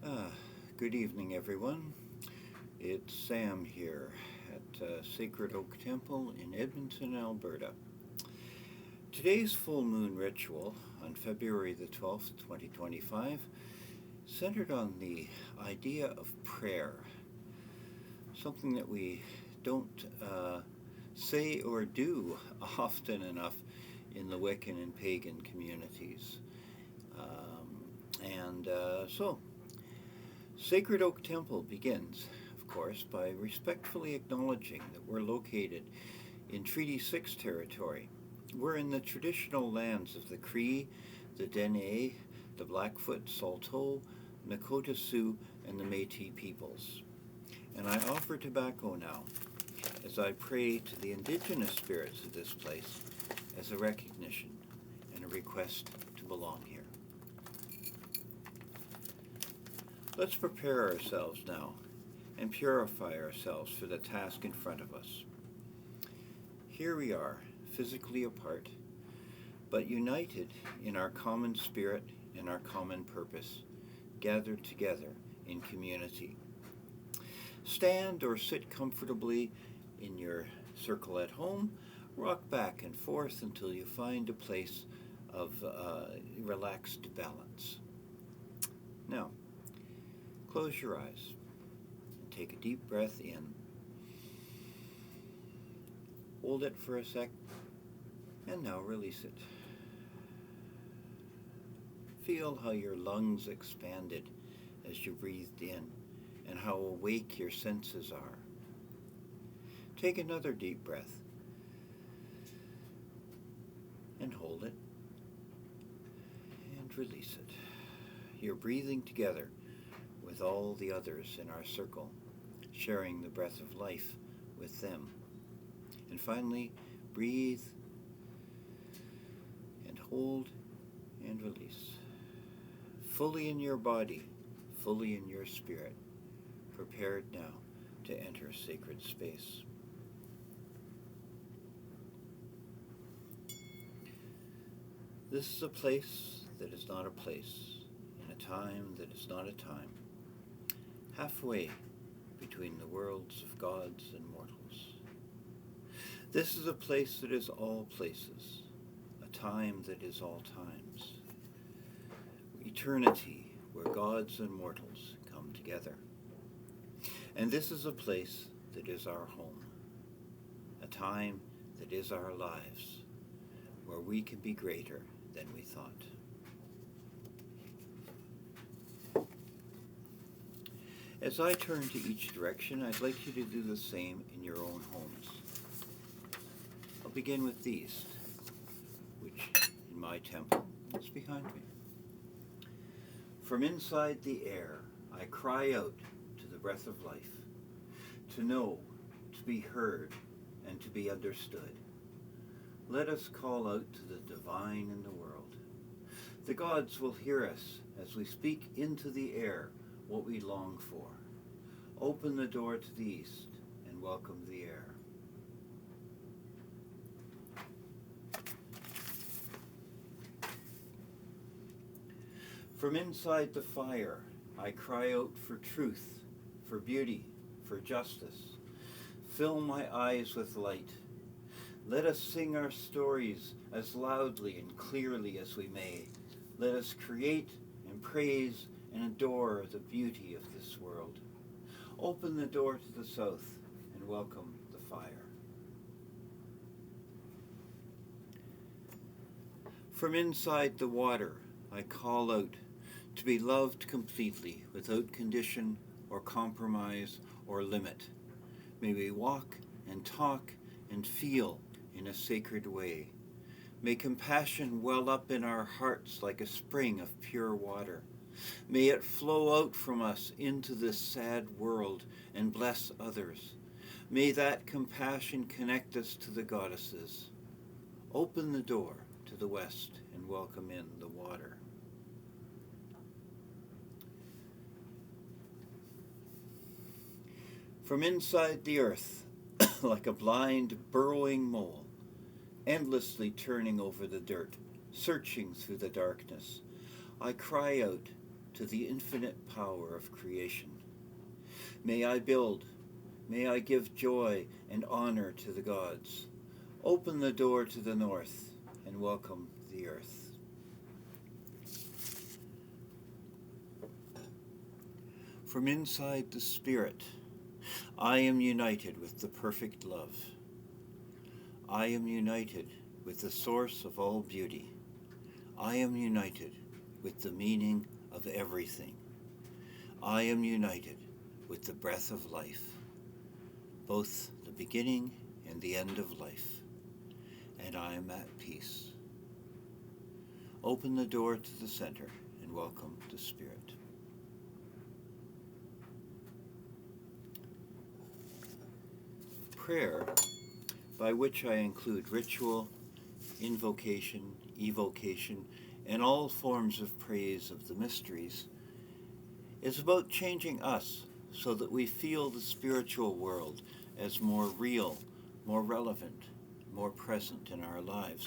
Ah, Good evening, everyone. It's Sam here at Sacred Oak Temple in Edmonton, Alberta. Today's full moon ritual on February the 12th, 2025, centered on the idea of prayer, something that we don't say or do often enough in the Wiccan and pagan communities. And so, Sacred Oak Temple begins, of course, by respectfully acknowledging that we're located in Treaty 6 territory. We're in the traditional lands of the Cree, the Dene, the Blackfoot, Saulteaux, Nakota Sioux, and the Métis peoples. And I offer tobacco now as I pray to the indigenous spirits of this place as a recognition and a request to belong here. Let's prepare ourselves now and purify ourselves for the task in front of us. Here we are, physically apart, but united in our common spirit and our common purpose, gathered together in community. Stand or sit comfortably in your circle at home, rock back and forth until you find a place of relaxed balance. Now, close your eyes and take a deep breath in. Hold it for a sec, and now release it. Feel how your lungs expanded as you breathed in and how awake your senses are. Take another deep breath and hold it and release it. You're breathing together with all the others in our circle, sharing the breath of life with them. And finally, breathe and hold and release. Fully in your body, fully in your spirit, prepared now to enter sacred space. This is a place that is not a place, and a time that is not a time, halfway between the worlds of gods and mortals. This is a place that is all places, a time that is all times, eternity where gods and mortals come together. And this is a place that is our home, a time that is our lives, where we can be greater than we thought. As I turn to each direction, I'd like you to do the same in your own homes. I'll begin with the east, which in my temple is behind me. From inside the air, I cry out to the breath of life, to know, to be heard, and to be understood. Let us call out to the divine in the world. The gods will hear us as we speak into the air what we long for. Open the door to the east and welcome the air. From inside the fire, I cry out for truth, for beauty, for justice. Fill my eyes with light. Let us sing our stories as loudly and clearly as we may. Let us create and praise and adore the beauty of this world. Open the door to the south and welcome the fire. From inside the water, I call out to be loved completely, without condition or compromise or limit. May we walk and talk and feel in a sacred way. May compassion well up in our hearts like a spring of pure water. May it flow out from us into this sad world and bless others. May that compassion connect us to the goddesses. Open the door to the west and welcome in the water. From inside the earth, like a blind, burrowing mole, endlessly turning over the dirt, searching through the darkness, I cry out to the infinite power of creation. May I build, may I give joy and honor to the gods. Open the door to the north and welcome the earth. From inside the spirit, I am united with the perfect love. I am united with the source of all beauty. I am united with the meaning of everything. I am united with the breath of life, both the beginning and the end of life, and I am at peace. Open the door to the center and welcome the Spirit. Prayer, by which I include ritual, invocation, evocation, and all forms of praise of the mysteries, is about changing us so that we feel the spiritual world as more real, more relevant, more present in our lives.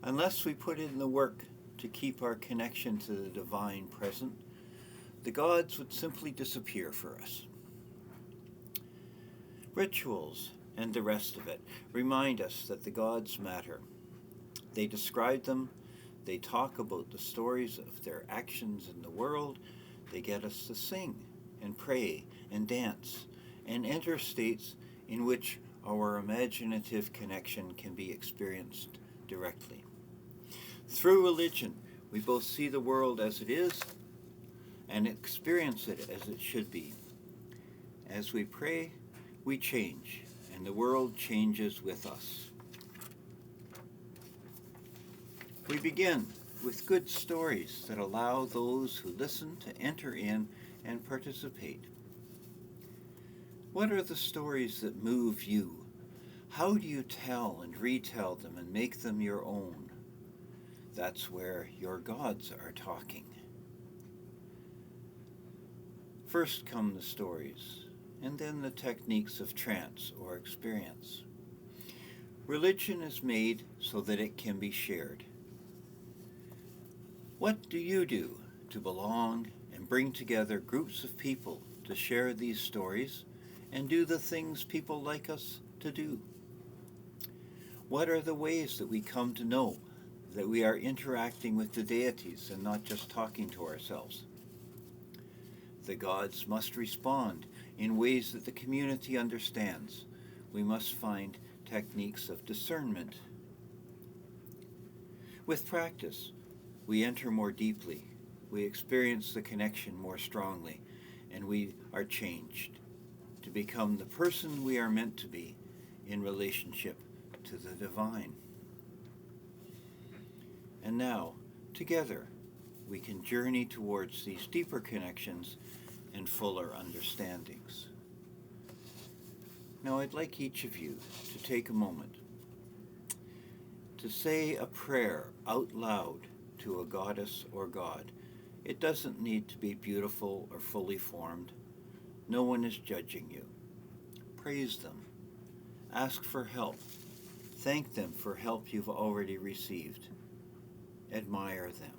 Unless we put in the work to keep our connection to the divine present, the gods would simply disappear for us. Rituals and the rest of it remind us that the gods matter. They describe them, they talk about the stories of their actions in the world, they get us to sing and pray and dance and enter states in which our imaginative connection can be experienced directly. Through religion, we both see the world as it is and experience it as it should be. As we pray, we change, and the world changes with us. We begin with good stories that allow those who listen to enter in and participate. What are the stories that move you? How do you tell and retell them and make them your own? That's where your gods are talking. First come the stories, and then the techniques of trance or experience. Religion is made so that it can be shared. What do you do to belong and bring together groups of people to share these stories and do the things people like us to do? What are the ways that we come to know that we are interacting with the deities and not just talking to ourselves? The gods must respond in ways that the community understands. We must find techniques of discernment. With practice, we enter more deeply, we experience the connection more strongly, and we are changed to become the person we are meant to be in relationship to the divine. And now, together, we can journey towards these deeper connections and fuller understandings. Now, I'd like each of you to take a moment to say a prayer out loud to a goddess or god. It doesn't need to be beautiful or fully formed. No one is judging you. Praise them. Ask for help. Thank them for help you've already received. Admire them.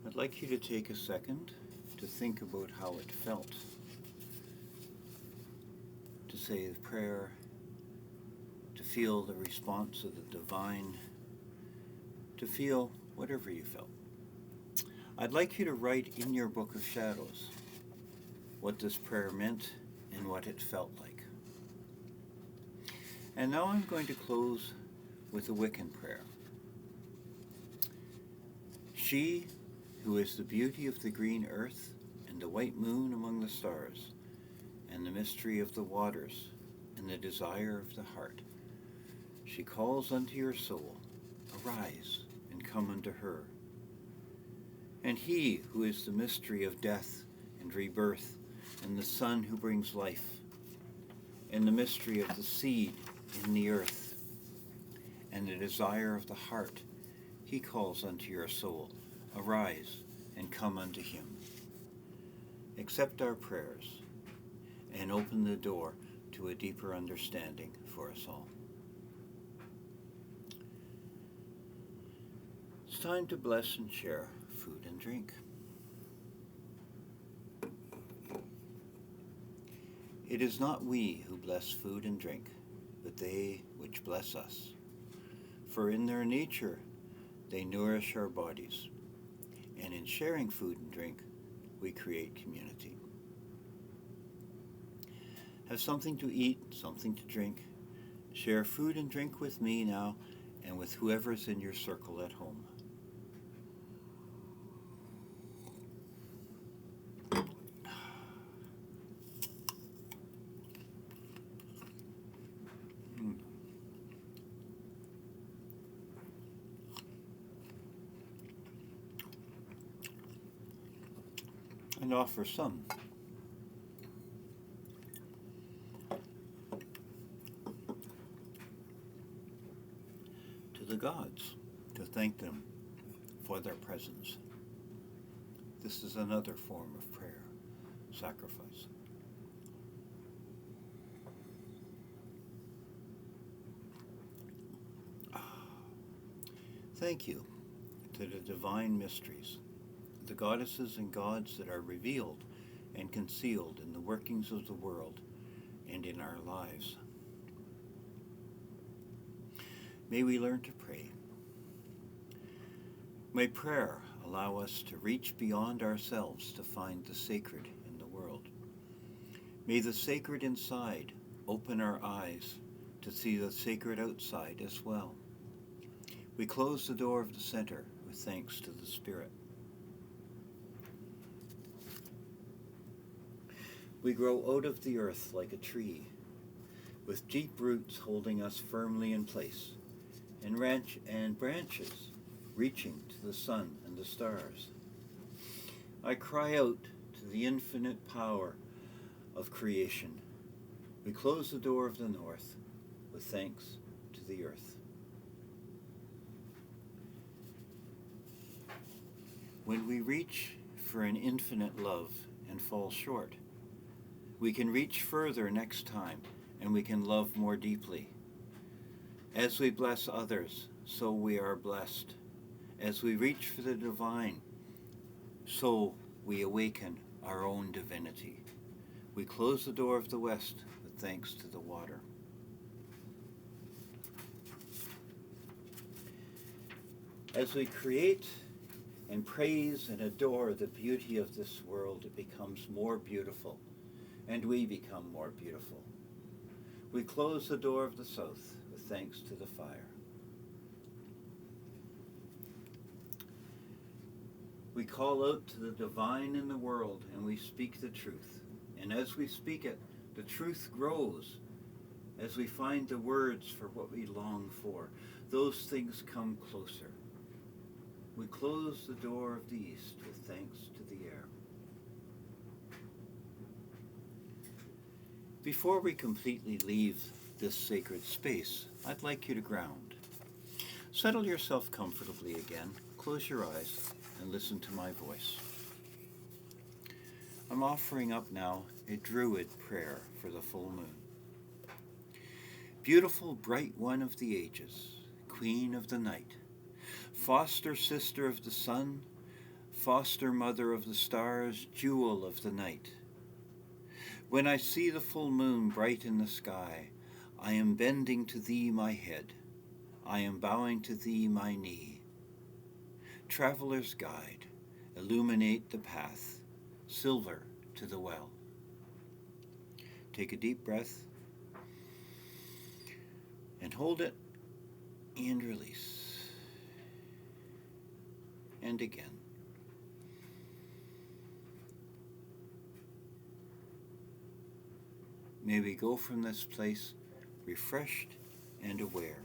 I'd like you to take a second to think about how it felt to say the prayer feel the response of the divine, to feel whatever you felt. I'd like you to write in your book of shadows what this prayer meant and what it felt like. And now I'm going to close with a Wiccan prayer. She, who is the beauty of the green earth and the white moon among the stars, and the mystery of the waters and the desire of the heart, she calls unto your soul, arise and come unto her. And he, who is the mystery of death and rebirth, and the sun who brings life, and the mystery of the seed in the earth, and the desire of the heart, he calls unto your soul, arise and come unto him. Accept our prayers and open the door to a deeper understanding for us all. It's time to bless and share food and drink. It is not we who bless food and drink, but they which bless us. For in their nature they nourish our bodies, and in sharing food and drink, we create community. Have something to eat, something to drink. Share food and drink with me now and with whoever's in your circle at home. And offer some to the gods to thank them for their presence. This is another form of prayer, sacrifice. Thank you to the divine mysteries, the goddesses and gods that are revealed and concealed in the workings of the world and in our lives. May we learn to pray. May prayer allow us to reach beyond ourselves to find the sacred in the world. May the sacred inside open our eyes to see the sacred outside as well. We close the door of the center with thanks to the Spirit. We grow out of the earth like a tree, with deep roots holding us firmly in place, and branches reaching to the sun and the stars. I cry out to the infinite power of creation. We close the door of the north with thanks to the earth. When we reach for an infinite love and fall short, we can reach further next time, and we can love more deeply. As we bless others, so we are blessed. As we reach for the divine, so we awaken our own divinity. We close the door of the west with thanks to the water. As we create and praise and adore the beauty of this world, it becomes more beautiful, and we become more beautiful. We close the door of the south with thanks to the fire. We call out to the divine in the world, and we speak the truth. And as we speak it, the truth grows. As we find the words for what we long for, those things come closer. We close the door of the east with thanks to the air. Before we completely leave this sacred space, I'd like you to ground. Settle yourself comfortably again, close your eyes, and listen to my voice. I'm offering up now a Druid prayer for the full moon. Beautiful, bright one of the ages, queen of the night, foster sister of the sun, foster mother of the stars, jewel of the night. When I see the full moon bright in the sky, I am bending to thee my head, I am bowing to thee my knee. Traveler's guide, illuminate the path, silver to the well. Take a deep breath and hold it and release. And again. May we go from this place refreshed and aware.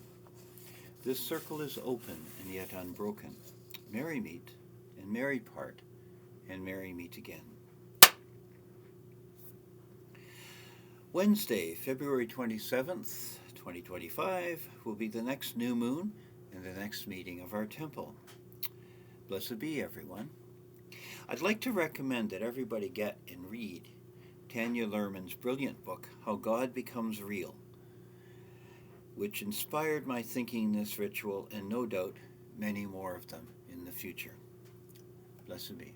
This circle is open and yet unbroken. Merry meet and merry part and merry meet again. Wednesday, February 27th, 2025 will be the next new moon and the next meeting of our temple. Blessed be everyone. I'd like to recommend that everybody get and read Tanya Luhrmann's brilliant book, How God Becomes Real, which inspired my thinking this ritual and no doubt many more of them in the future. Blessed be.